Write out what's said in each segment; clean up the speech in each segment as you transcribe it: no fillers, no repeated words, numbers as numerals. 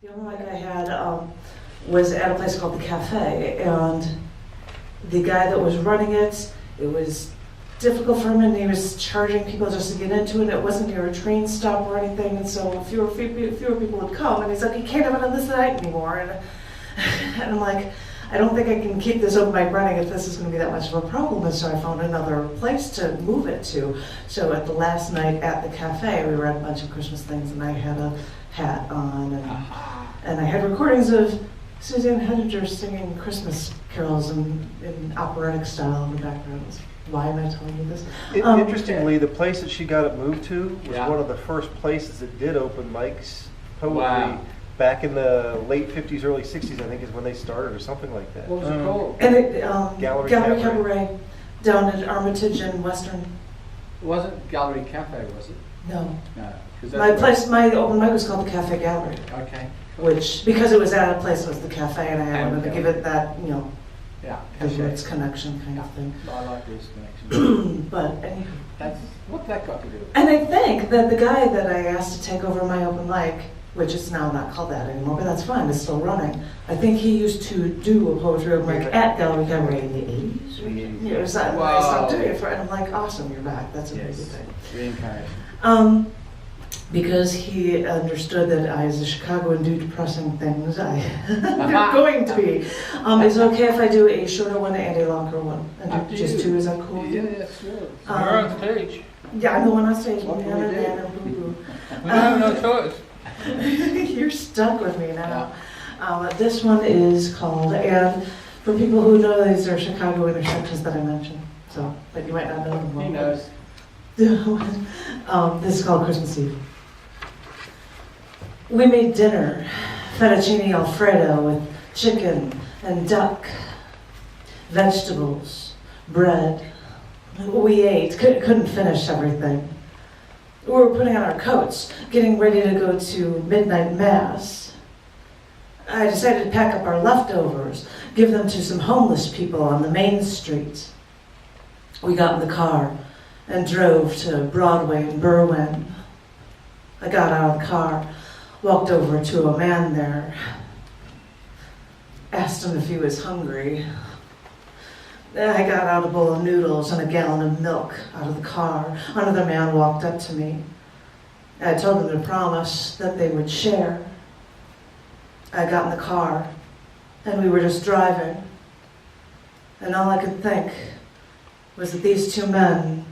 The only mic I had was at a place called the Cafe, and the guy that was running it was difficult for him, and he was charging people just to get into it. It wasn't near a train stop or anything, and so fewer people would come. And he's like, "You can't have it on this night anymore." And I'm like, I don't think I can keep this open mic running if this is going to be that much of a problem. And so I found another place to move it to. So at the last night at the Cafe, we read a bunch of Christmas things, and I had a hat on, and I had recordings of Suzanne Hedinger singing Christmas carols in operatic style in the background. Why am I telling you this? Interestingly, the place that she got it moved to was one of the first places that did open mics poetry back in the late 50s, early 60s, I think is when they started, or something like that. What was it called? And it, Gallery Cabaret down at Armitage and Western. It wasn't Gallery Cafe, was it? No. No. My open mic was called the Cafe Gallery. Okay. Which, because it was at a place, it was the cafe, and I wanted to give it that, its connection kind of thing. I like this connection. But anyway. What's that got to do with it? And I think that the guy that I asked to take over my open mic, which is now not called that anymore, but that's fine, it's still running. I think he used to do a poetry open mic at Gallery Cabaret in the 80s. Yeah, it was that when I stopped doing it, and I'm like, awesome, you're back. That's a really good thing. Reincarnation. Because he understood that I, as a Chicagoan, do depressing things. I'm going to be. Is it okay if I do a shorter one and a longer one? And do just two, is that cool? Yeah, sure. You're on stage. Yeah, I'm the one on stage. What can we do? We have no choice. You're stuck with me now. This one is called, and for people who know, these are Chicago intersections that I mentioned. So, but you might not know them well. He knows. This is called Christmas Eve. We made dinner, fettuccine alfredo with chicken and duck, vegetables, bread. We ate, couldn't finish everything. We were putting on our coats, getting ready to go to midnight mass. I decided to pack up our leftovers, give them to some homeless people on the main street. We got in the car and drove to Broadway in Berwyn. I got out of the car, walked over to a man there, asked him if he was hungry. I got out a bowl of noodles and a gallon of milk out of the car. Another man walked up to me. I told them to promise that they would share. I got in the car, and we were just driving. And all I could think was that these two men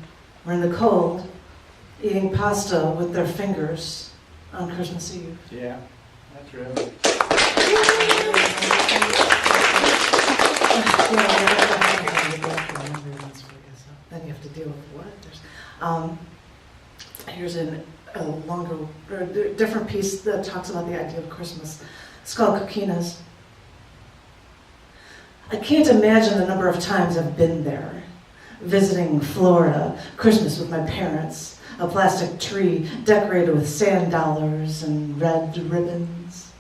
were in the cold, eating pasta with their fingers on Christmas Eve. Yeah, that's real. Then you have to deal with what? Here's a longer, or a different piece that talks about the idea of Christmas. It's called Coquinas. I can't imagine the number of times I've been there, visiting Florida, Christmas with my parents, a plastic tree decorated with sand dollars and red ribbons,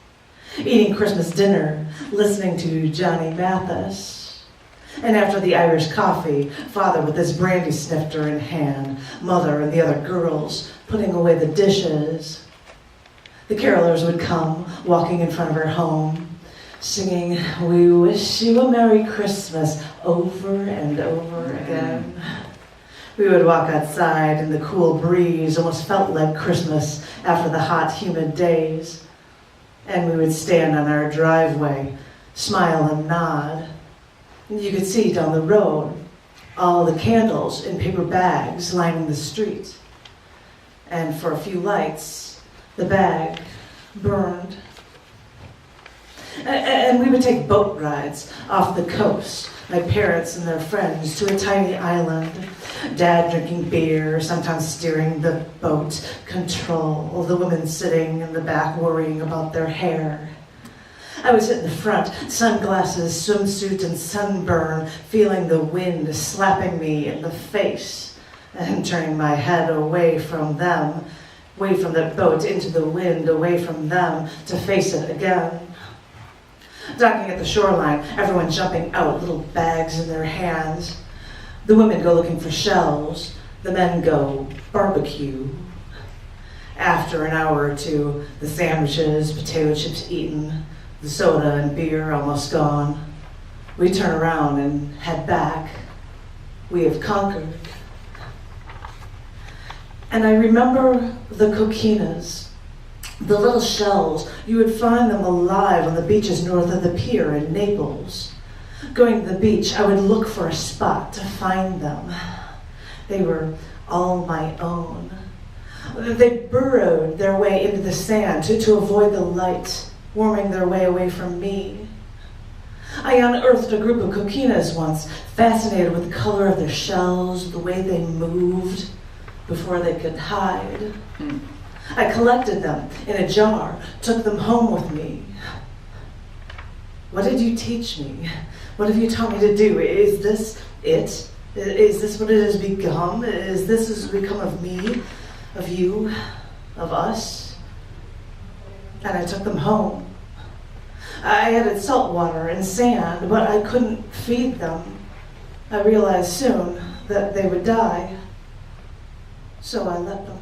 eating Christmas dinner, listening to Johnny Mathis. And after the Irish coffee, father with his brandy snifter in hand, mother and the other girls putting away the dishes. The carolers would come, walking in front of our home, singing, "We wish you a Merry Christmas," over and over again. We would walk outside in the cool breeze, almost felt like Christmas after the hot, humid days. And we would stand on our driveway, smile and nod. You could see down the road all the candles in paper bags lining the street. And for a few lights, the bag burned. And we would take boat rides off the coast, my parents and their friends, to a tiny island. Dad drinking beer, sometimes steering the boat, control, the women sitting in the back worrying about their hair. I would sit in the front, sunglasses, swimsuit, and sunburn, feeling the wind slapping me in the face and turning my head away from them, away from the boat into the wind, away from them to face it again. Docking at the shoreline, everyone jumping out, little bags in their hands. The women go looking for shells, the men go barbecue. After an hour or two, the sandwiches, potato chips eaten, the soda and beer almost gone, we turn around and head back. We have conquered. And I remember the coquinas, the little shells. You would find them alive on the beaches north of the pier in Naples. Going to the beach, I would look for a spot to find them. They were all my own. They burrowed their way into the sand to avoid the light, worming their way away from me. I unearthed a group of coquinas once, fascinated with the color of their shells, the way they moved before they could hide. I collected them in a jar, took them home with me. What did you teach me? What have you taught me to do? Is this it? Is this what it has become? Is this has become of me, of you, of us? And I took them home. I added salt water and sand, but I couldn't feed them. I realized soon that they would die. So I let them.